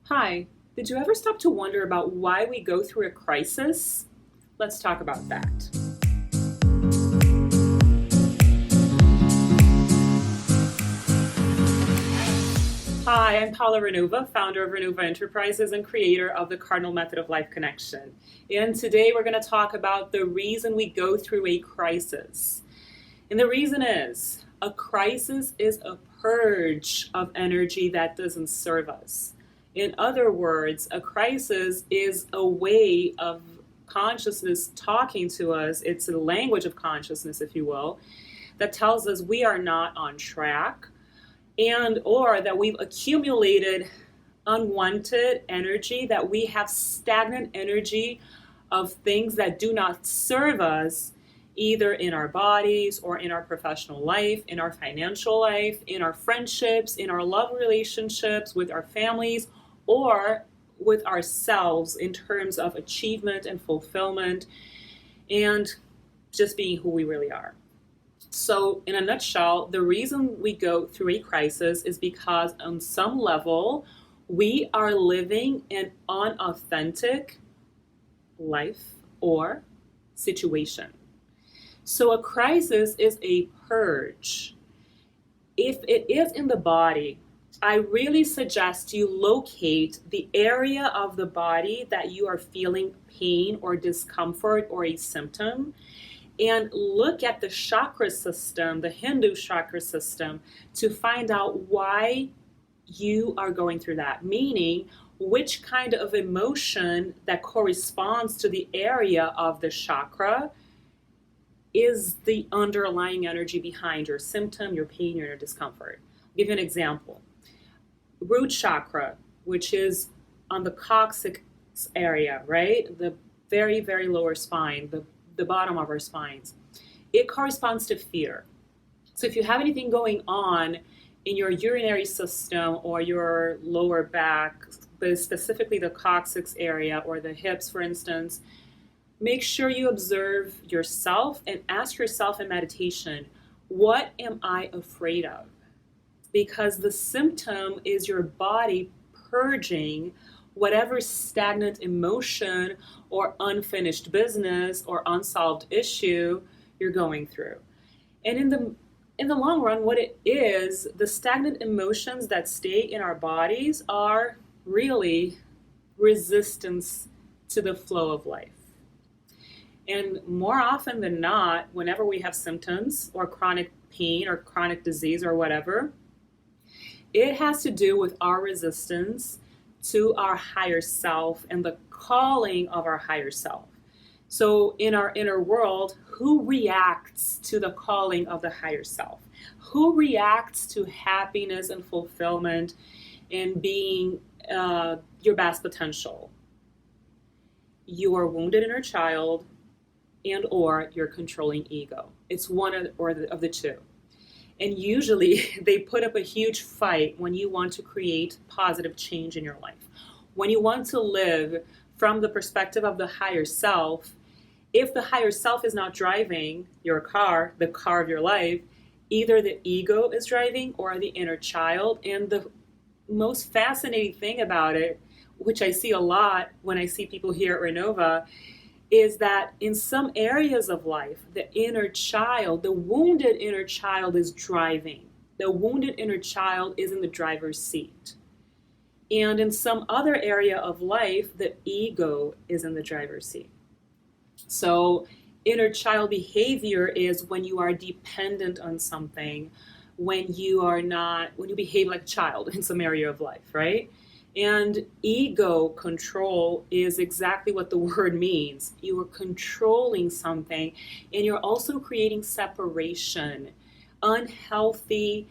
Hi, did you ever stop to wonder about why we go through a crisis? Let's talk about that. Hi, I'm Paola Ranova, founder of Ranova Enterprises and creator of the Cardinal Method of Life Connection. And today we're going to talk about the reason we go through a crisis. And the reason is a crisis is a purge of energy that doesn't serve us. In other words, a crisis is a way of consciousness talking to us. It's a language of consciousness, if you will, that tells us we are not on track and or that we've accumulated unwanted energy, that we have stagnant energy of things that do not serve us either in our bodies or in our professional life, in our financial life, in our friendships, in our love relationships, with our families, or with ourselves in terms of achievement and fulfillment and just being who we really are. So, in a nutshell, the reason we go through a crisis is because, on some level, we are living an unauthentic life or situation. So, a crisis is a purge. If it is in the body, I really suggest you locate the area of the body that you are feeling pain or discomfort or a symptom, and look at the chakra system, the Hindu chakra system, to find out why you are going through that. Meaning, which kind of emotion that corresponds to the area of the chakra is the underlying energy behind your symptom, your pain, your discomfort. I'll give you an example. Root chakra, which is on the coccyx area, right? The very, very lower spine, the bottom of our spines. It corresponds to fear. So if you have anything going on in your urinary system or your lower back, but specifically the coccyx area or the hips, for instance, make sure you observe yourself and ask yourself in meditation, what am I afraid of? Because the symptom is your body purging whatever stagnant emotion or unfinished business or unsolved issue you're going through. And in the long run, what it is, the stagnant emotions that stay in our bodies are really resistance to the flow of life. And more often than not, whenever we have symptoms or chronic pain or chronic disease or whatever, it has to do with our resistance to our higher self and the calling of our higher self. So in our inner world, who reacts to the calling of the higher self? Who reacts to happiness and fulfillment and being your best potential? Your wounded inner child and or your controlling ego. It's one of the two. And usually they put up a huge fight when you want to create positive change in your life. When you want to live from the perspective of the higher self, if the higher self is not driving your car, the car of your life, either the ego is driving or the inner child. And the most fascinating thing about it, which I see a lot when I see people here at Ranova, is that in some areas of life, the inner child, the wounded inner child is driving. The wounded inner child is in the driver's seat. And in some other area of life, the ego is in the driver's seat. So inner child behavior is when you are dependent on something, when you behave like a child in some area of life, right? And ego control is exactly what the word means. You are controlling something, and you're also creating separation, unhealthy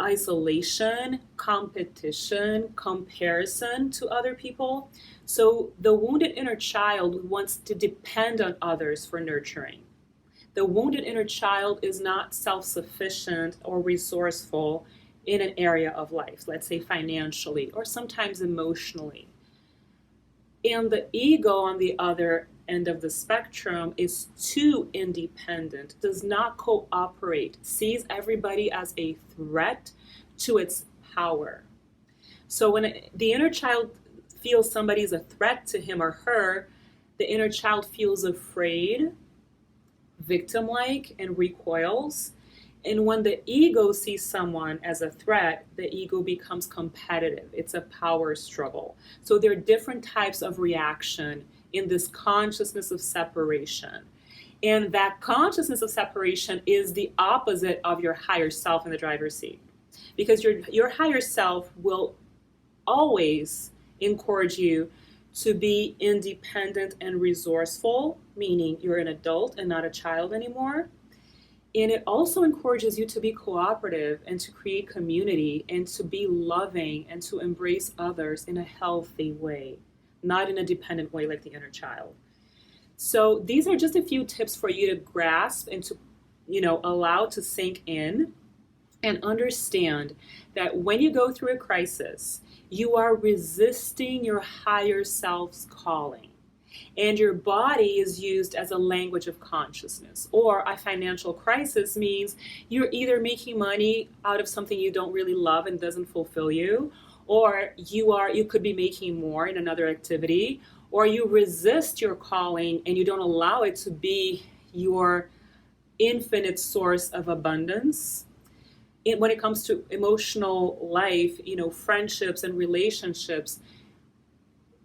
isolation, competition, comparison to other people. So the wounded inner child wants to depend on others for nurturing. The wounded inner child is not self-sufficient or resourceful in an area of life, let's say financially or sometimes emotionally. And the ego on the other end of the spectrum is too independent, does not cooperate, sees everybody as a threat to its power. So when the inner child feels somebody's a threat to him or her, the inner child feels afraid, victim-like, and recoils. And when the ego sees someone as a threat, the ego becomes competitive. It's a power struggle. So there are different types of reaction in this consciousness of separation. And that consciousness of separation is the opposite of your higher self in the driver's seat. Because your higher self will always encourage you to be independent and resourceful, meaning you're an adult and not a child anymore. And it also encourages you to be cooperative and to create community and to be loving and to embrace others in a healthy way, not in a dependent way like the inner child. So these are just a few tips for you to grasp and to, allow to sink in and understand that when you go through a crisis, you are resisting your higher self's calling. And your body is used as a language of consciousness. Or a financial crisis means you're either making money out of something you don't really love and doesn't fulfill you, or you could be making more in another activity, or you resist your calling and you don't allow it to be your infinite source of abundance. When it comes to emotional life, friendships and relationships,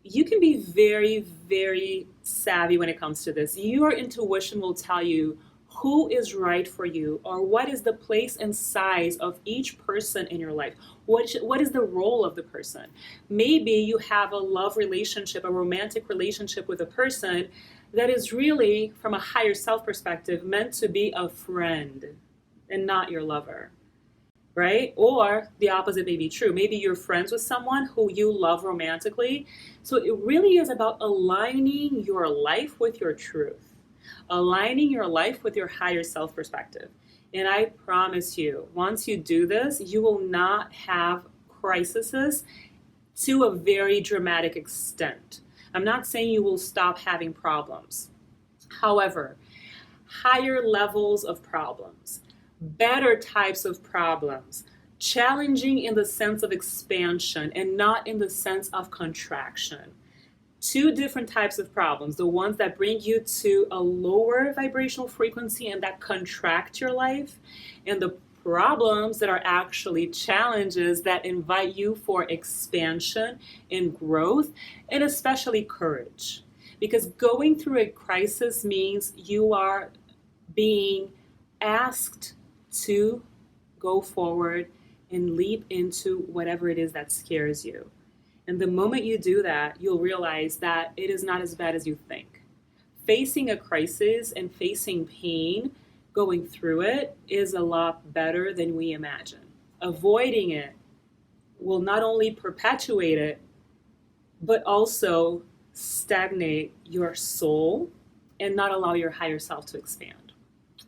you can be very, very savvy when it comes to this. Your intuition will tell you who is right for you, or what is the place and size of each person in your life. What is the role of the person? Maybe you have a love relationship, a romantic relationship with a person that is really, from a higher self perspective, meant to be a friend and not your lover. Right? Or the opposite may be true. Maybe you're friends with someone who you love romantically. So it really is about aligning your life with your truth, aligning your life with your higher self perspective. And I promise you, once you do this, you will not have crises to a very dramatic extent. I'm not saying you will stop having problems. However, higher levels of problems, better types of problems, challenging in the sense of expansion and not in the sense of contraction. Two different types of problems, the ones that bring you to a lower vibrational frequency and that contract your life, and the problems that are actually challenges that invite you for expansion and growth, and especially courage. Because going through a crisis means you are being asked to go forward and leap into whatever it is that scares you. And the moment you do that, you'll realize that it is not as bad as you think. Facing a crisis and facing pain, going through it, is a lot better than we imagine. Avoiding it will not only perpetuate it, but also stagnate your soul and not allow your higher self to expand.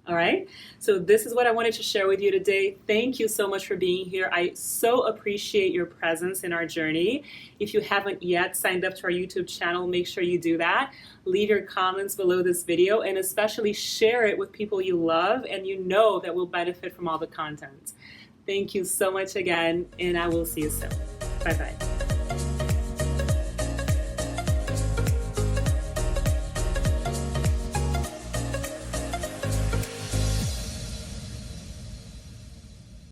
All right, so this is what I wanted to share with you today. Thank you so much for being here. I so appreciate your presence in our journey. If you haven't yet signed up to our YouTube channel, make sure you do that. Leave your comments below this video and especially share it with people you love and you know that will benefit from all the content. Thank you so much again, and I will see you soon. Bye-bye.